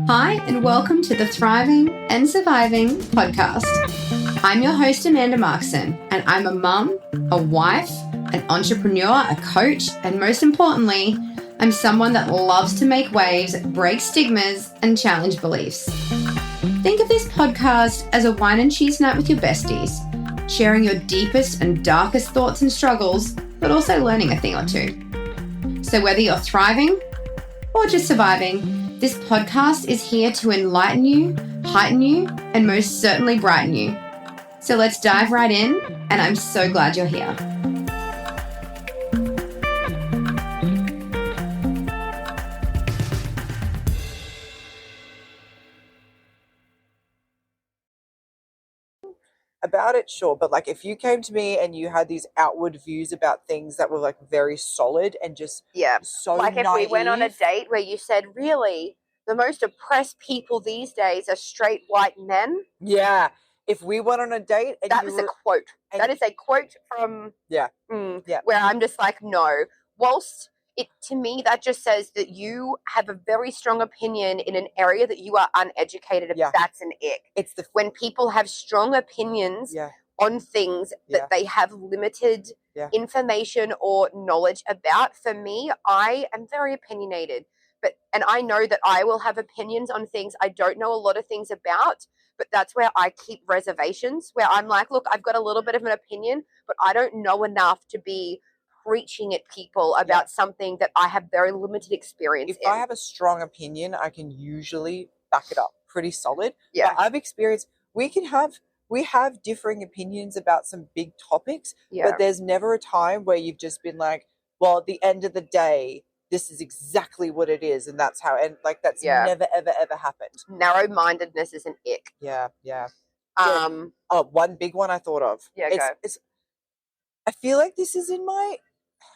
Hi, and welcome to the Thriving and Surviving podcast. I'm your host, Amanda Markson, and I'm a mum, a wife, an entrepreneur, a coach, and most importantly, I'm someone that loves to make waves, break stigmas, and challenge beliefs. Think of this podcast as a wine and cheese night with your besties, sharing your deepest and darkest thoughts and struggles, but also learning a thing or two. So whether you're thriving or just surviving, this podcast is here to enlighten you, heighten you, and most certainly brighten you. So let's dive right in, and I'm so glad you're here. About it, sure, but like if you came to me and you had these outward views about things that were like very solid and just so like if we went on a naive. date where you said, really, the most oppressed people these days are straight white men. Yeah, if we went on a date and That was a quote. That is a quote from where I'm just like, no. Whilst it, to me, that just says that you have a very strong opinion in an area that you are uneducated about. That's an ick. It's when people have strong opinions on things that they have limited information or knowledge about. For me, I am very opinionated, and I know that I will have opinions on things I don't know a lot of things about. But that's where I keep reservations, where I'm like, look, I've got a little bit of an opinion, but I don't know enough to be preaching at people about something that I have very limited experience in. If I have a strong opinion, I can usually back it up pretty solid. Yeah. But I've experienced we have differing opinions about some big topics, but there's never a time where you've just been like, well, at the end of the day, this is exactly what it is, and that's how, and like that's never ever happened. Narrow-mindedness is an ick. One big one I thought of. I feel like this is in my.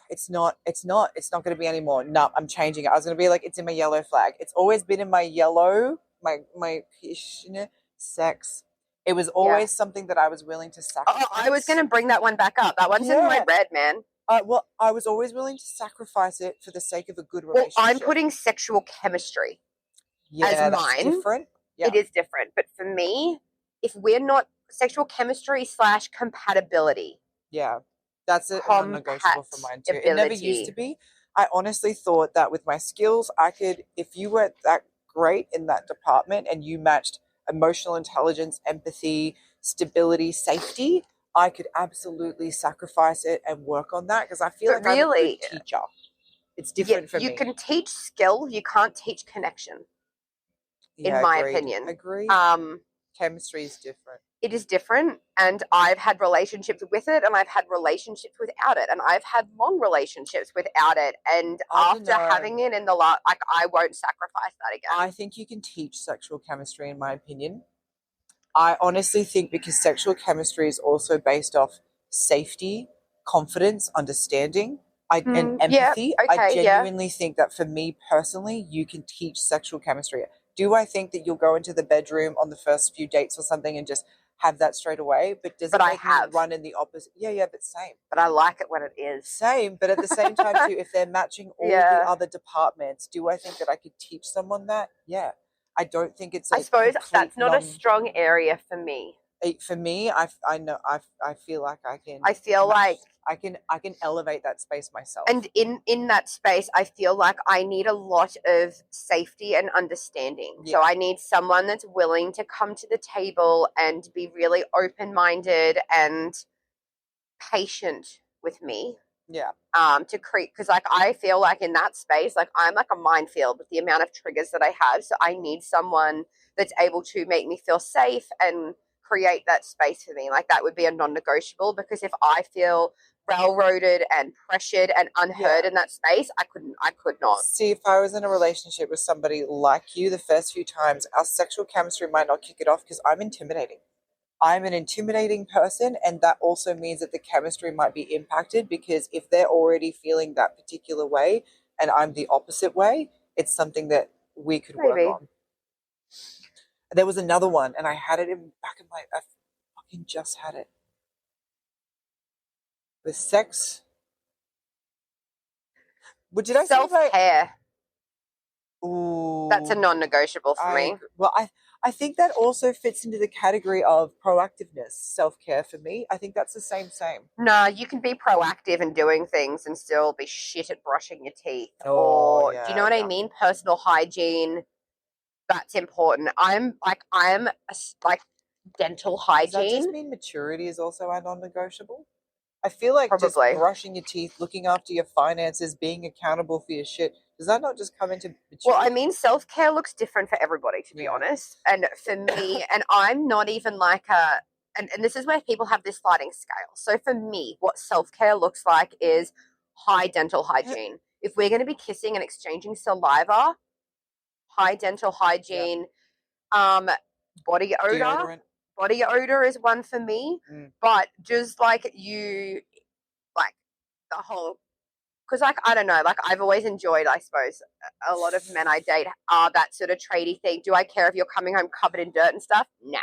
It's not going to be anymore. No, I'm changing it. I was going to be like, it's in my yellow flag. It's always been in my yellow, my sex. It was always something that I was willing to sacrifice. Oh, I was going to bring that one back up. That one's in my red, man. Well, I was always willing to sacrifice it for the sake of a good relationship. Well, I'm putting sexual chemistry as mine. Different. Yeah. It is different. But for me, if we're not sexual chemistry / compatibility. Yeah. That's a non-negotiable for mine too. It never used to be. I honestly thought that with my skills, I could, if you weren't that great in that department and you matched emotional intelligence, empathy, stability, safety, I could absolutely sacrifice it and work on that because I feel like I'm a good teacher. It's different for me. You can teach skill, you can't teach connection, in my opinion. Agreed. Chemistry is different. It is different, and I've had relationships with it, and I've had relationships without it, and I've had long relationships without it, and after having it in the last, like, I won't sacrifice that again. I think you can teach sexual chemistry, in my opinion. I honestly think because sexual chemistry is also based off safety, confidence, understanding, and empathy. I genuinely think that for me personally, you can teach sexual chemistry. Do I think that you'll go into the bedroom on the first few dates or something and just have that straight away? But does it make me run in the opposite? Yeah, but same. But I like it when it is. Same, but at the same time too, if they're matching all the other departments, do I think that I could teach someone that? Yeah. I don't think it's I suppose that's not a strong area for me. For me, I feel like I can. I feel like I can elevate that space myself. And in that space, I feel like I need a lot of safety and understanding. So I need someone that's willing to come to the table and be really open-minded and patient with me. Yeah. To create, because like I feel like in that space, like I'm like a minefield with the amount of triggers that I have. So I need someone that's able to make me feel safe and create that space for me. Like that would be a non-negotiable, because if I feel railroaded and pressured and unheard in that space, I could not. See, if I was in a relationship with somebody like you, the first few times, our sexual chemistry might not kick it off because I'm intimidating. I'm an intimidating person, and that also means that the chemistry might be impacted, because if they're already feeling that particular way and I'm the opposite way, it's something that we could work on. There was another one, and I had it in back of I fucking just had it. With sex. What did I say? Self-care. Ooh. That's a non-negotiable for me. Well, I think that also fits into the category of proactiveness, self-care for me. I think that's the same. No, you can be proactive in doing things and still be shit at brushing your teeth. Oh, Do you know what I mean? Personal hygiene, that's important. I'm like dental hygiene. Does that just mean maturity is also a non-negotiable? I feel like Probably. Just brushing your teeth, looking after your finances, being accountable for your shit, does that not just come into maturity? Well, I mean, self-care looks different for everybody, to be honest. And for me, and I'm not even like and this is where people have this sliding scale. So for me, what self-care looks like is high dental hygiene. If we're going to be kissing and exchanging saliva, high dental hygiene, body odor. Deodorant. Body odor is one for me, but just like you, like the whole, because like I don't know, like I've always enjoyed, I suppose, a lot of men I date are that sort of tradie thing. Do I care if you're coming home covered in dirt and stuff? Nah,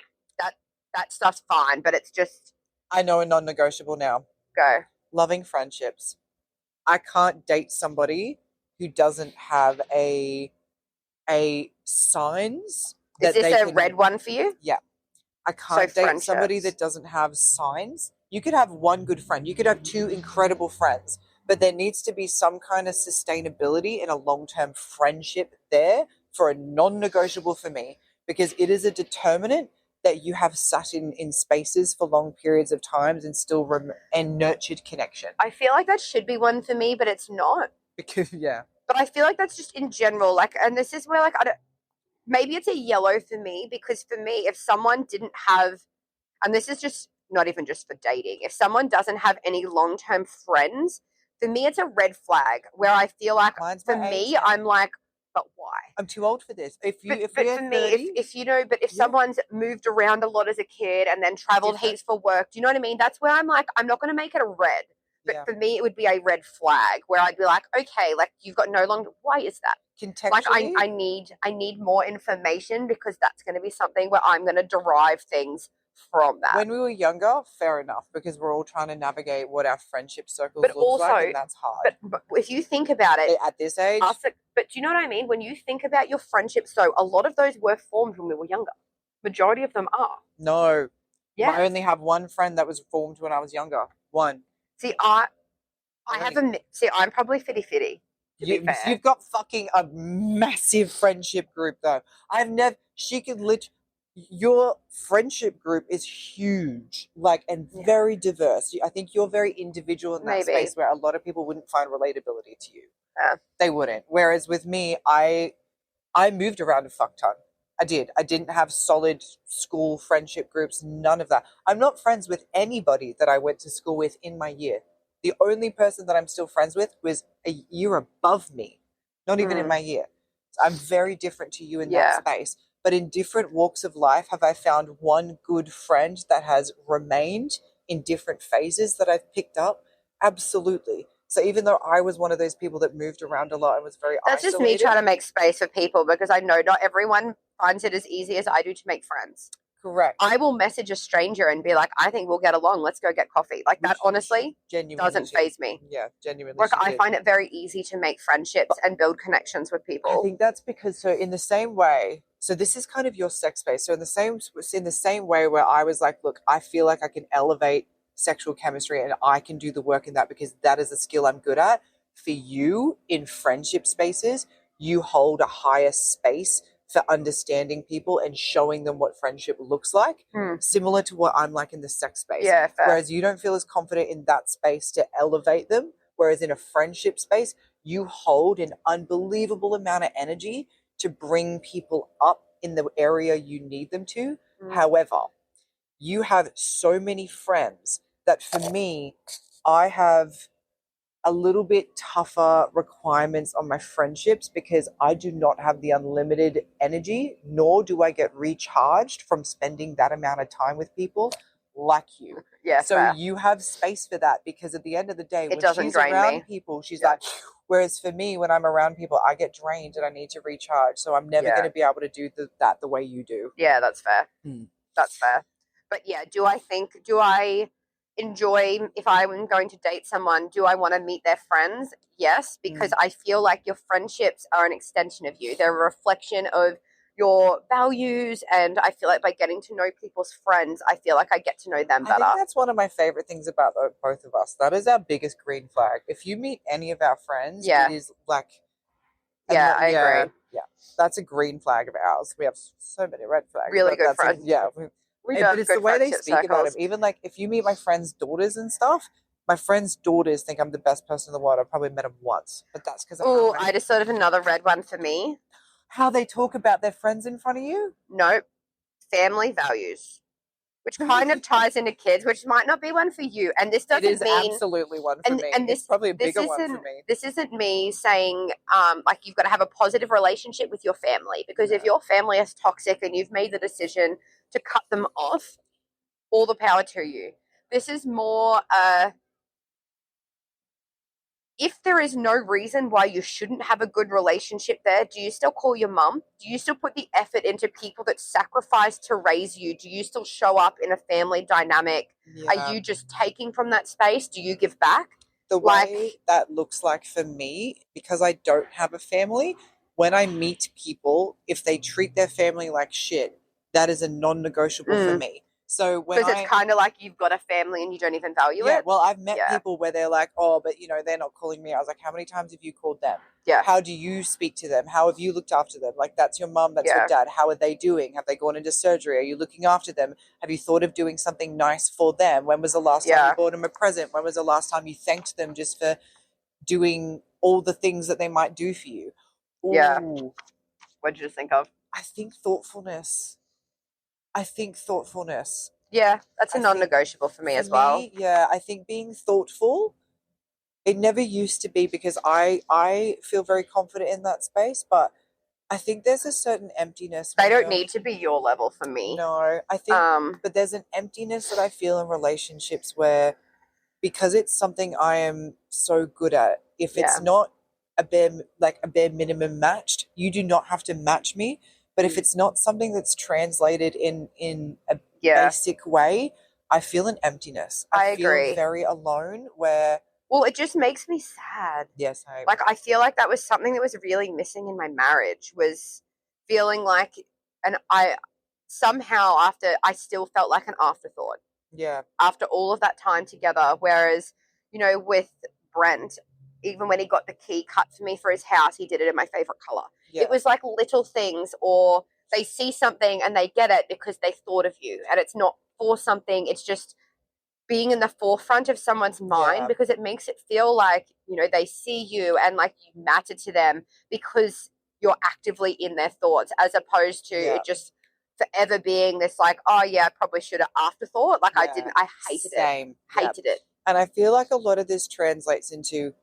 that stuff's fine, but it's just. I know a non-negotiable now. Go. Loving friendships. I can't date somebody who doesn't have a signs. Is this a red one for you? Yeah. I can't date somebody that doesn't have signs. You could have one good friend. You could have two incredible friends. But there needs to be some kind of sustainability in a long-term friendship there for a non-negotiable for me, because it is a determinant that you have sat in spaces for long periods of times and still and nurtured connection. I feel like that should be one for me, but it's not. Because, yeah. But I feel like that's just in general, like, and this is where, like, maybe it's a yellow for me, because for me, if someone didn't have, and this is just not even just for dating, if someone doesn't have any long-term friends, for me, it's a red flag where I feel like, for me, I'm like, but why? I'm too old for this. If someone's moved around a lot as a kid and then traveled heaps for work, do you know what I mean? That's where I'm like, I'm not going to make it a red. But for me, it would be a red flag where I'd be like, okay, like you've got no longer. Why is that? Contextually, like I need more information, because that's going to be something where I'm going to derive things from that. When we were younger, fair enough, because we're all trying to navigate what our friendship circles look like, and that's hard. But if you think about it, at this age, but do you know what I mean? When you think about your friendships, though, a lot of those were formed when we were younger. Majority of them are. No. Yeah. I only have one friend that was formed when I was younger. One. See, I'm probably fitty-fitty. You've got fucking a massive friendship group, though. Your friendship group is huge, and very diverse. I think you're very individual in that space where a lot of people wouldn't find relatability to you. They wouldn't. Whereas with me, I moved around a fuck ton. I did. I didn't have solid school friendship groups, none of that. I'm not friends with anybody that I went to school with in my year. The only person that I'm still friends with was a year above me, not even in my year. So I'm very different to you in that space. But in different walks of life, have I found one good friend that has remained in different phases that I've picked up? Absolutely. So even though I was one of those people that moved around a lot and was very isolated. That's just me trying to make space for people, because I know not everyone finds it as easy as I do to make friends. Correct. I will message a stranger and be like, I think we'll get along. Let's go get coffee. Like that, honestly, doesn't faze me. Yeah, genuinely. Like I find it very easy to make friendships and build connections with people. I think that's because, in the same way, so this is kind of your sex space. So in the same way where I was like, look, I feel like I can elevate sexual chemistry and I can do the work in that because that is a skill I'm good at. For you, in friendship spaces, you hold a higher space for understanding people and showing them what friendship looks like, similar to what I'm like in the sex space. Yeah, fair. Whereas you don't feel as confident in that space to elevate them, whereas in a friendship space, you hold an unbelievable amount of energy to bring people up in the area you need them to. However, you have so many friends that for me, I have a little bit tougher requirements on my friendships because I do not have the unlimited energy, nor do I get recharged from spending that amount of time with people like you. Yeah. So fair. You have space for that because at the end of the day, when she's around people, she's like, whereas for me, when I'm around people, I get drained and I need to recharge. So I'm never going to be able to do that the way you do. Yeah, that's fair. That's fair. But yeah, do I enjoy, if I'm going to date someone, do I want to meet their friends? Yes, because I feel like your friendships are an extension of you. They're a reflection of your values, and I feel like by getting to know people's friends, I feel like I get to know them better. I think that's one of my favorite things about both of us. That is our biggest green flag. If you meet any of our friends, it is like... Yeah, I agree. Yeah, that's a green flag of ours. We have so many red flags. Really good friends. But it's the way they speak about him. Even like if you meet my friends' daughters and stuff, my friends' daughters think I'm the best person in the world. I've probably met them once, but that's because... Oh, I just thought of another red one for me. How they talk about their friends in front of you? Nope. Family values, which kind of ties into kids, which might not be one for you. And this doesn't mean... It is absolutely one for me. And it's probably a bigger one for me. This isn't me saying, like, you've got to have a positive relationship with your family, because if your family is toxic and you've made the decision to cut them off, all the power to you. This is more... if there is no reason why you shouldn't have a good relationship there, do you still call your mum? Do you still put the effort into people that sacrifice to raise you? Do you still show up in a family dynamic? Yeah. Are you just taking from that space? Do you give back? The way that looks like for me, because I don't have a family, when I meet people, if they treat their family like shit, that is a non-negotiable for me. So because it's kind of like you've got a family and you don't even value it. Yeah, well, I've met people where they're like, oh, but they're not calling me. I was like, how many times have you called them? Yeah. How do you speak to them? How have you looked after them? Like, that's your mum, that's your dad. How are they doing? Have they gone into surgery? Are you looking after them? Have you thought of doing something nice for them? When was the last time you bought them a present? When was the last time you thanked them just for doing all the things that they might do for you? Ooh. Yeah. What did you just think of? I think thoughtfulness. Yeah, that's a non-negotiable for me as well. Yeah, I think being thoughtful, it never used to be, because I feel very confident in that space, but I think there's a certain emptiness. They don't need to be your level for me. No, I think, but there's an emptiness that I feel in relationships where, because it's something I am so good at, if it's not a bare minimum matched, you do not have to match me. But if it's not something that's translated in a basic way, I feel an emptiness. I agree. Feel very alone where... Well, it just makes me sad. Yes. I feel like that was something that was really missing in my marriage, was feeling like... And I somehow I still felt like an afterthought. Yeah. After all of that time together. Whereas, with Brent... Even when he got the key cut for me for his house, he did it in my favorite color. Yeah. It was like little things, or they see something and they get it because they thought of you, and it's not for something. It's just being in the forefront of someone's mind, because it makes it feel like, they see you and like you matter to them because you're actively in their thoughts, as opposed to it just forever being this like, oh yeah, I probably should have afterthought. Like I hated it. And I feel like a lot of this translates into,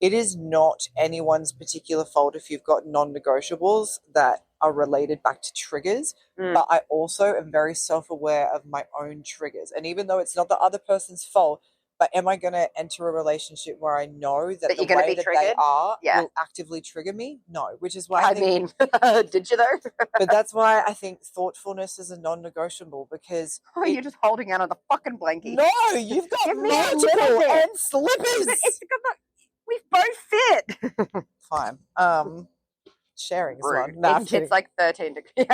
it is not anyone's particular fault if you've got non-negotiables that are related back to triggers, but I also am very self-aware of my own triggers. And even though it's not the other person's fault, but am I going to enter a relationship where I know that the way that they are will actively trigger me? No, which is why I think... did you though? But that's why I think thoughtfulness is a non-negotiable, because... Oh, you're just holding out on the fucking blankie. No, you've got multiple and slippers. We both fit. Fine. Sharing is one. Nah, it's like 13 degrees.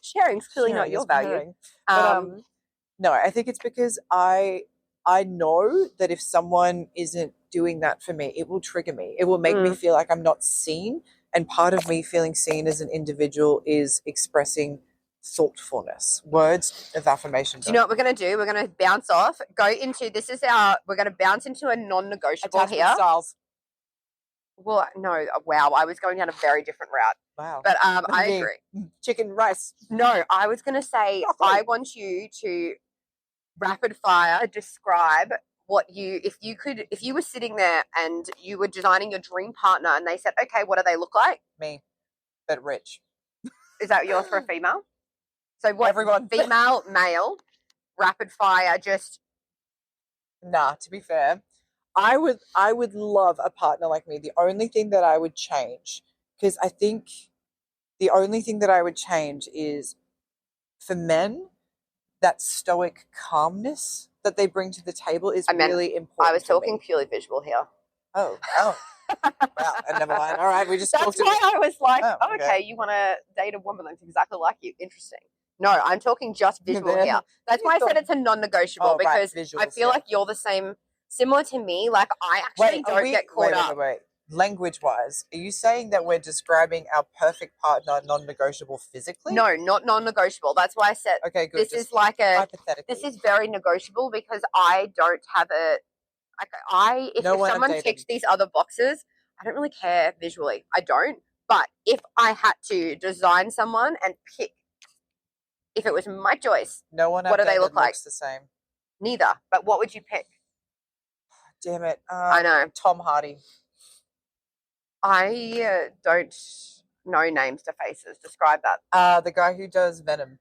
Sharing's clearly not your value. No, I think it's because I know that if someone isn't doing that for me, it will trigger me. It will make me feel like I'm not seen. And part of me feeling seen as an individual is expressing thoughtfulness, words of affirmation. Do you know what we're going to do? We're going to bounce off, we're going to bounce into a non-negotiable attachment styles. Well, no, wow, I was going down a very different route. Wow. But I agree. Chicken, rice. No, I was going to say, I want you to rapid fire describe what if you were sitting there and you were designing your dream partner and they said, okay, what do they look like? Me, but rich. Is that yours for a female? So what? Everyone. Female, male, rapid fire, just... Nah, to be fair, I would love a partner like me. The only thing that I would change, because I think the only thing that I would change is, for men, that stoic calmness that they bring to the table is really important. I was talking purely visual here. Oh. Wow, and never mind. All right, we just That's why I was like, okay, you want to date a woman that's exactly like you. Interesting. No, I'm talking just visual here. That's why I said it's a non-negotiable, because I feel like you're the same, similar to me. Like, I actually don't get caught up. Wait. Language-wise, are you saying that we're describing our perfect partner non-negotiable physically? No, not non-negotiable. That's why I said, okay, good. This is like hypothetically. This is very negotiable, because I don't have a. If someone ticks these other boxes, I don't really care visually. I don't. But if I had to design someone and pick, if it was my choice, what do they look like? The same. Neither. But what would you pick? Damn it! I know. Tom Hardy. I don't know names to faces. Describe that. The guy who does Venom.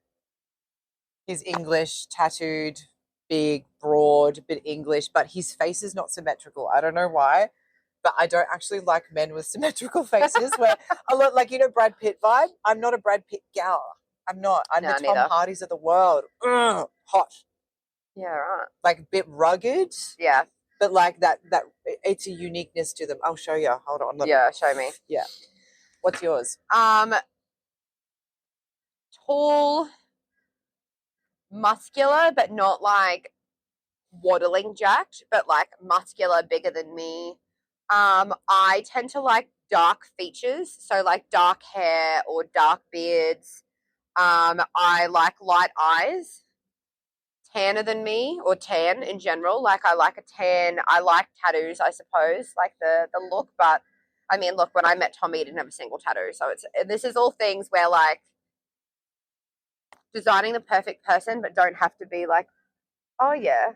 He's English, tattooed, big, broad, bit English, but his face is not symmetrical. I don't know why, but I don't actually like men with symmetrical faces. Where a lot, like, Brad Pitt vibe. I'm not a Brad Pitt gal. I'm not. I'm the Tom Hardys of the world. Hot. Yeah, right. Like a bit rugged. Yeah. But like that it's a uniqueness to them. I'll show you. Hold on. Show me. Yeah. What's yours? Tall, muscular, but not like waddling jacked, but like muscular, bigger than me. I tend to like dark features, so like dark hair or dark beards. I like light eyes, tanner than me, or tan in general. Like, I like a tan. I like tattoos, I suppose, like the look. But I mean, look, when I met Tommy, he didn't have a single tattoo. So this is all things where, like, designing the perfect person, but don't have to be like, oh yeah,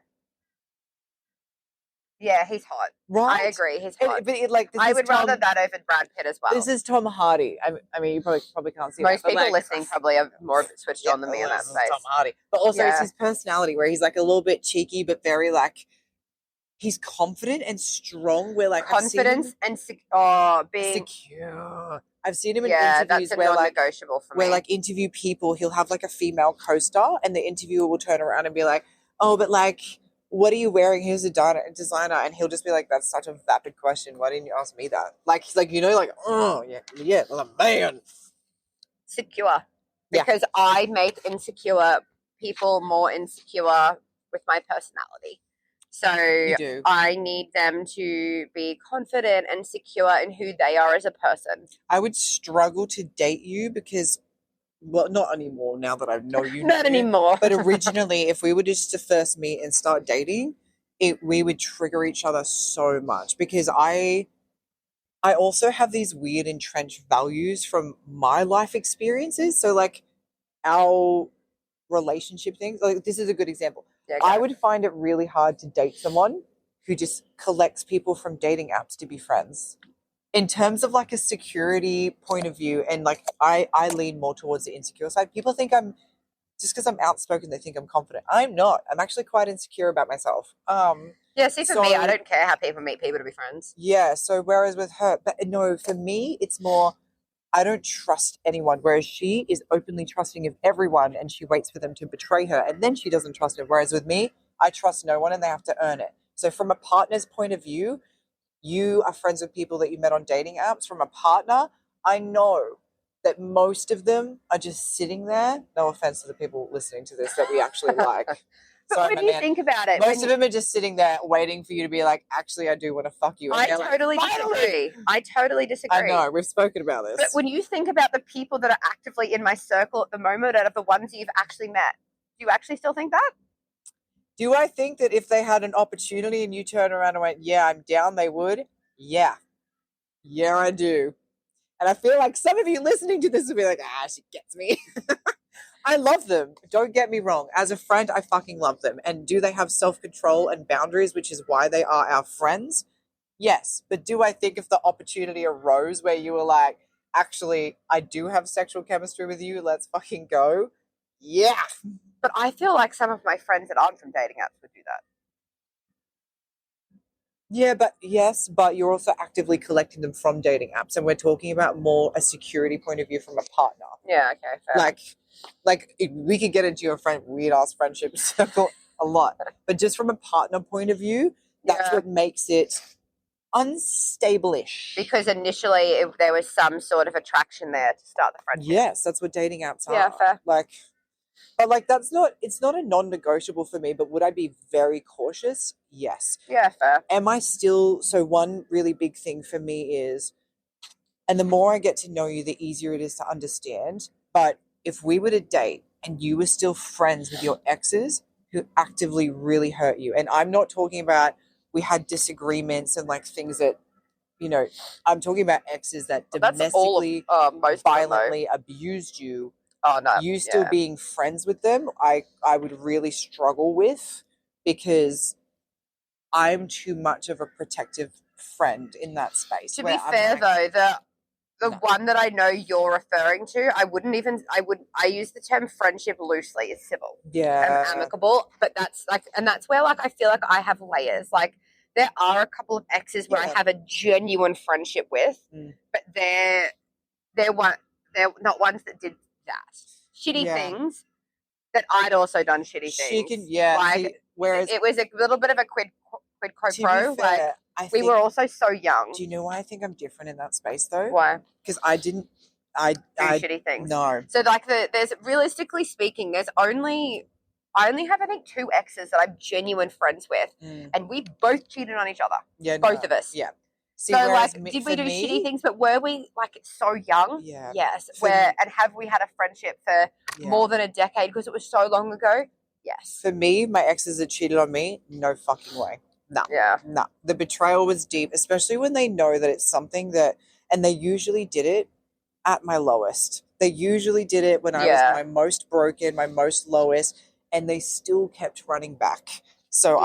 he's hot. Right. I agree, he's hot. I would rather that over Brad Pitt as well. This is Tom Hardy. I mean, you probably can't see most people listening probably have more switched on than me in that space. Tom Hardy, but also it's his personality, where he's like a little bit cheeky, but very like, he's confident and strong. Where like confidence and being secure. I've seen him in that's interviews a non-negotiable for me. Where like interview people, he'll have like a female co-star, and the interviewer will turn around and be like, "Oh, but like, what are you wearing? Who's a designer?" And he'll just be like, "That's such a vapid question. Why didn't you ask me that?" Like, oh yeah, well, man, secure. Because I make insecure people more insecure with my personality. So I need them to be confident and secure in who they are as a person. I would struggle to date you because, well, not anymore now that I know you. Not anymore. But originally, if we were just to first meet and start dating, we would trigger each other so much, because I also have these weird entrenched values from my life experiences. So like our relationship things, like this is a good example. Yeah, I would find it really hard to date someone who just collects people from dating apps to be friends. In terms of like a security point of view, and like I lean more towards the insecure side. People think just because I'm outspoken, they think I'm confident. I'm not. I'm actually quite insecure about myself. See, for me, I don't care how people meet people to be friends. Yeah, so whereas with her, but no, for me, it's more, I don't trust anyone, whereas she is openly trusting of everyone, and she waits for them to betray her, and then she doesn't trust them. Whereas with me, I trust no one, and they have to earn it. So from a partner's point of view, you are friends with people that you met on dating apps. From a partner, I know that most of them are just sitting there. No offense to the people listening to this that we actually like. But when you think about it, most of them are just sitting there waiting for you to be like, actually, I do want to fuck you. And I totally disagree. I know, we've spoken about this. But when you think about the people that are actively in my circle at the moment out of the ones you've actually met, do you actually still think that? Do I think that if they had an opportunity and you turned around and went, yeah, I'm down, they would? Yeah. Yeah, I do. And I feel like some of you listening to this will be like, she gets me. I love them. Don't get me wrong. As a friend, I fucking love them. And do they have self-control and boundaries, which is why they are our friends? Yes. But do I think if the opportunity arose where you were like, actually, I do have sexual chemistry with you, let's fucking go? Yeah. But I feel like some of my friends that aren't from dating apps would do that. Yeah, but you're also actively collecting them from dating apps, and we're talking about more a security point of view from a partner. Yeah, okay, fair. Like, like we could get into your weird ass friendship circle a lot, but just from a partner point of view, that's what makes it unstable-ish. Because initially there was some sort of attraction there to start the friendship. Yes, that's what dating apps are. Yeah, fair. But it's not a non-negotiable for me, but would I be very cautious? Yes. Yeah, fair. Am I still, so one really big thing for me is, and the more I get to know you, the easier it is to understand. But if we were to date and you were still friends with your exes who actively really hurt you, and I'm not talking about we had disagreements and like things that, you know, I'm talking about exes that domestically, violently abused you. Oh, no. You still being friends with them, I would really struggle with, because I'm too much of a protective friend in that space. To be fair, though, the one that I know you're referring to, I use the term friendship loosely. It's civil. Yeah. And amicable. But that's where like I feel like I have layers. Like there are a couple of exes where I have a genuine friendship with, but they're not ones that did that. Shitty things that I'd also done shitty things. Whereas it was a little bit of a quid pro quo. Like we were also so young. Do you know why I think I'm different in that space though? Why? Because I do shitty things. No. So like there's realistically speaking, I only have I think 2 exes that I'm genuine friends with, and we both cheated on each other. Yeah, both of us. Yeah. See, so like, did we do shitty things? But were we like so young? Yeah. Yes. And have we had a friendship for more than a decade because it was so long ago? Yes. For me, my exes that cheated on me, no fucking way. No. Yeah. No. The betrayal was deep, especially when they know that it's something that, and they usually did it at my lowest. They usually did it when I was my most broken, my most lowest, and they still kept running back. So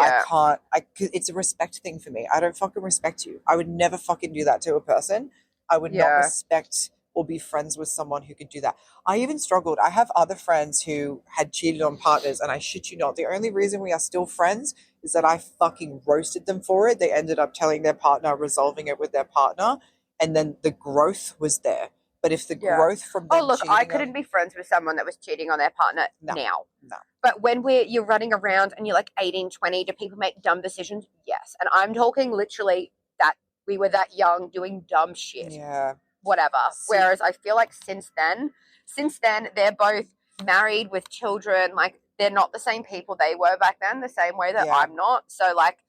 it's a respect thing for me. I don't fucking respect you. I would never fucking do that to a person. I would not respect or be friends with someone who could do that. I even struggled. I have other friends who had cheated on partners, and I shit you not, the only reason we are still friends is that I fucking roasted them for it. They ended up telling their partner, resolving it with their partner, and then the growth was there. But if the growth from them I couldn't be friends with someone that was cheating on their partner now. No. But when you're running around and you're like 18, 20, do people make dumb decisions? Yes. And I'm talking literally that we were that young doing dumb shit. Yeah. Whatever. Whereas I feel like since then, they're both married with children. Like they're not the same people they were back then, the same way that I'm not. So like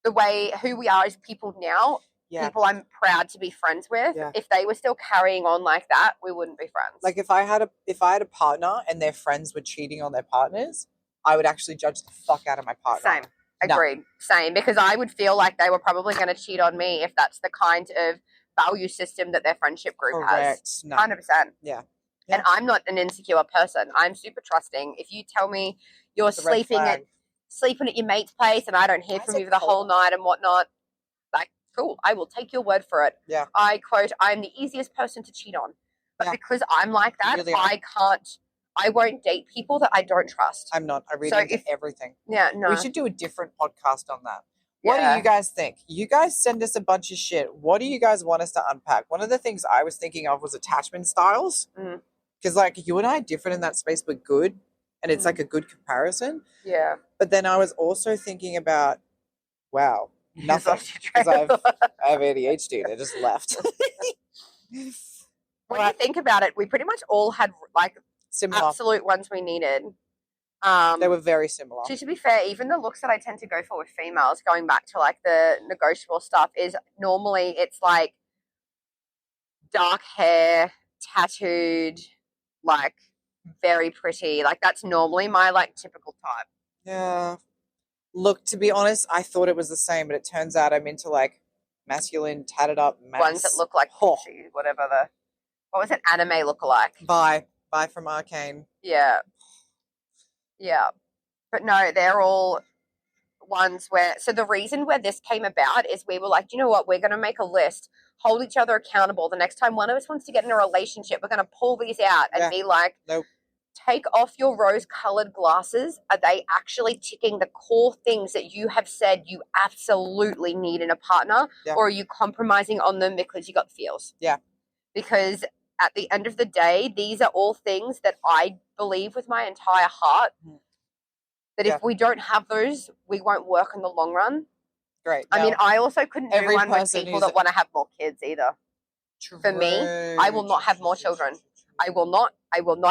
who we are as people now, people I'm proud to be friends with. If they were still carrying on like that, we wouldn't be friends. Like if I had a partner and their friends were cheating on their partners, I would actually judge the fuck out of my partner. Same. Agreed. No. Same. Because I would feel like they were probably going to cheat on me if that's the kind of value system that their friendship group has. No. 100%. Yeah. And I'm not an insecure person. I'm super trusting. If you tell me you're sleeping at your mate's place and I don't hear from you the whole night and whatnot, like, cool, I will take your word for it. Yeah. I quote, I'm the easiest person to cheat on. But because I'm like that, really I won't date people that I don't trust. I'm not. I read into everything. Yeah, no. We should do a different podcast on that. What do you guys think? You guys send us a bunch of shit. What do you guys want us to unpack? One of the things I was thinking of was attachment styles. Because like you and I are different in that space, but good. And it's like a good comparison. Yeah. But then I was also thinking about, nothing. Because I have ADHD and I just left. When you think about it, we pretty much all had like similar absolute ones we needed. They were very similar. To be fair, even the looks that I tend to go for with females, going back to like the negotiable stuff, is normally it's like dark hair, tattooed, like very pretty. Like that's normally my like typical type. Yeah. Look, to be honest, I thought it was the same, but it turns out I'm into like masculine, tatted up ones that look like whatever what was it, anime look-alike? Vi from Arcane. Yeah. Yeah. But no, they're all ones where, so the reason where this came about is we were like, you know what, we're going to make a list, hold each other accountable. The next time one of us wants to get in a relationship, we're going to pull these out and be like, nope. Take off your rose-colored glasses. Are they actually ticking the core things that you have said you absolutely need in a partner? Yeah. Or are you compromising on them because you got the feels? Yeah. Because at the end of the day, these are all things that I believe with my entire heart that if we don't have those, we won't work in the long run. Great. I mean, I also couldn't do one with people that want to have more kids either. For me, I will not have more children. I will not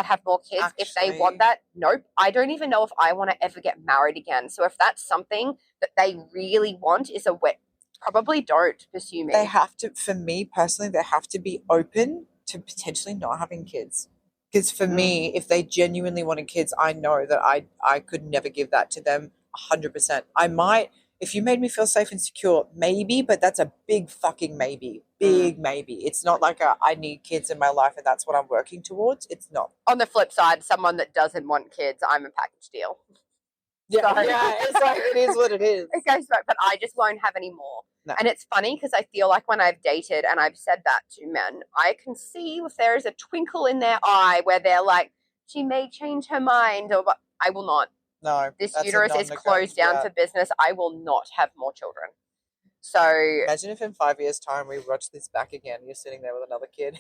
have more kids. Actually, if they want that, nope. I don't even know if I want to ever get married again. So if that's something that they really want is probably don't pursue me. They have to, for me personally, they have to be open to potentially not having kids. Because for me, if they genuinely wanted kids, I know that I could never give that to them 100%. I might, if you made me feel safe and secure, maybe, but that's a big fucking maybe. Big maybe. It's not like I need kids in my life and that's what I'm working towards. It's not. On the flip side, someone that doesn't want kids, I'm a package deal. Yeah, so, it's like, it is what it is. It goes back, but I just won't have any more. No. And it's funny because I feel like when I've dated and I've said that to men, I can see if there is a twinkle in their eye where they're like, she may change her mind, or but I will not. No. This uterus is closed down for business. I will not have more children. So imagine if in 5 years' time we watch this back again, you're sitting there with another kid.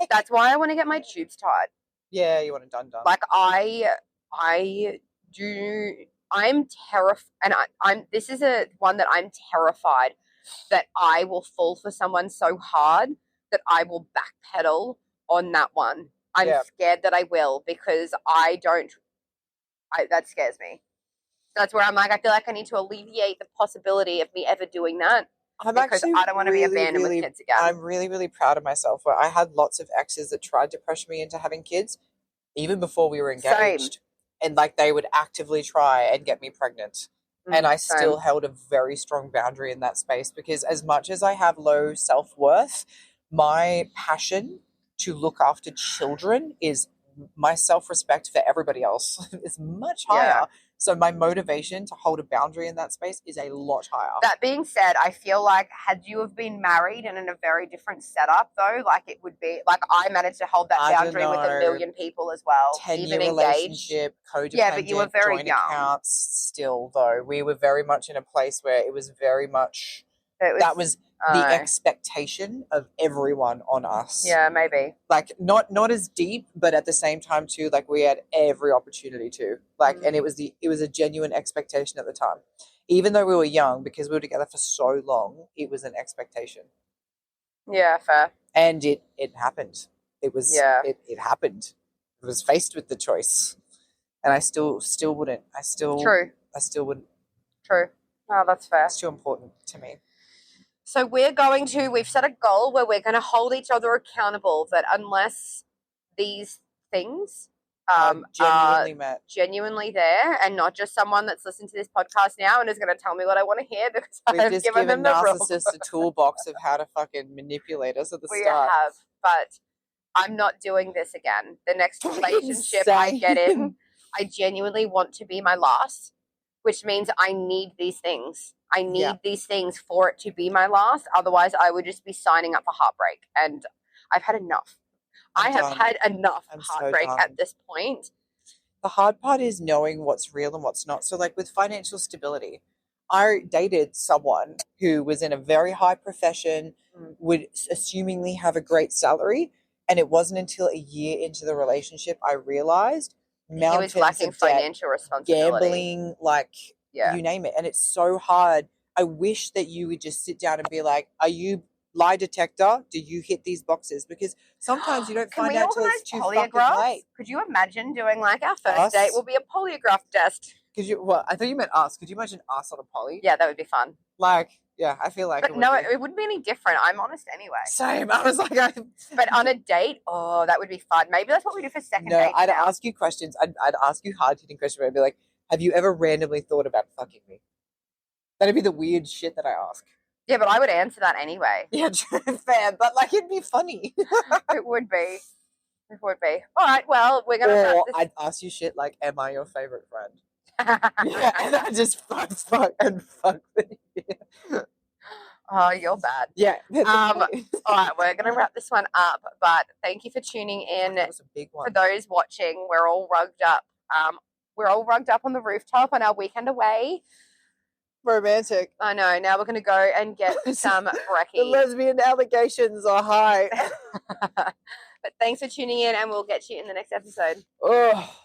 That's why I want to get my tubes tied. Yeah, you want it done. Like I'm terrified, and this is one that I'm terrified that I will fall for someone so hard that I will backpedal on that one. I'm scared that I will because that scares me. That's where I'm like, I feel like I need to alleviate the possibility of me ever doing that. I don't want to be abandoned with kids again. I'm really, really proud of myself where I had lots of exes that tried to pressure me into having kids even before we were engaged. Same. And like they would actively try and get me pregnant. And I still held a very strong boundary in that space because as much as I have low self-worth, my passion to look after children is my self-respect for everybody else is much higher. Yeah. So my motivation to hold a boundary in that space is a lot higher. That being said, I feel like had you have been married and in a very different setup though, like it would be like I managed to hold that boundary with a million people as well. 10-year relationship, codependent, but you were very joint young. Accounts still though. We were very much in a place where it was very much that was the expectation of everyone on us. Yeah, maybe. Like not as deep, but at the same time too, like we had every opportunity to. Like and it was a genuine expectation at the time. Even though we were young, because we were together for so long, it was an expectation. Yeah, fair. And it happened. It happened. It was faced with the choice. And I still wouldn't. I still wouldn't. True. Oh, that's fair. It's too important to me. So we've set a goal where we're going to hold each other accountable that unless these things are genuinely there and not just someone that's listened to this podcast now and is going to tell me what I want to hear because I've just given them the narcissists a toolbox of how to fucking manipulate us at the start. We have, but I'm not doing this again. The next relationship I get in, I genuinely want to be my last, which means I need these things. I need these things for it to be my last. Otherwise, I would just be signing up for heartbreak. And I've had enough. I have had enough heartbreak at this point. The hard part is knowing what's real and what's not. So like with financial stability, I dated someone who was in a very high profession, would assumingly have a great salary. And it wasn't until a year into the relationship I realized he was lacking financial responsibility. Gambling, you name it. And it's so hard. I wish that you would just sit down and be like, are you lie detector? Do you hit these boxes? Because sometimes you don't find out until it's too fucking late. Could you imagine doing like our first date will be a polygraph test? I thought you meant us. Could you imagine us on a poly? Yeah, that would be fun. Yeah, I feel like but it wouldn't be any different. I'm honest anyway. Same. I was like, but on a date, that would be fun. Maybe that's what we do for second dates. No, I'd ask you questions. I'd ask you hard-hitting questions. I'd be like, have you ever randomly thought about fucking me? That'd be the weird shit that I ask. Yeah, but I would answer that anyway. Yeah, fair. But it'd be funny. It would be. It would be. All right, well, we're going to I'd ask you shit like, am I your favorite friend? Yeah, and I just fuck with you. Oh, you're bad. Yeah. All right, we're going to wrap this one up, but thank you for tuning in. That was a big one. For those watching, we're all rugged up. We're all rugged up on the rooftop on our weekend away. Romantic. I know. Now we're going to go and get some brekkie. The lesbian allegations are high. Thanks for tuning in, and we'll get you in the next episode. Oh.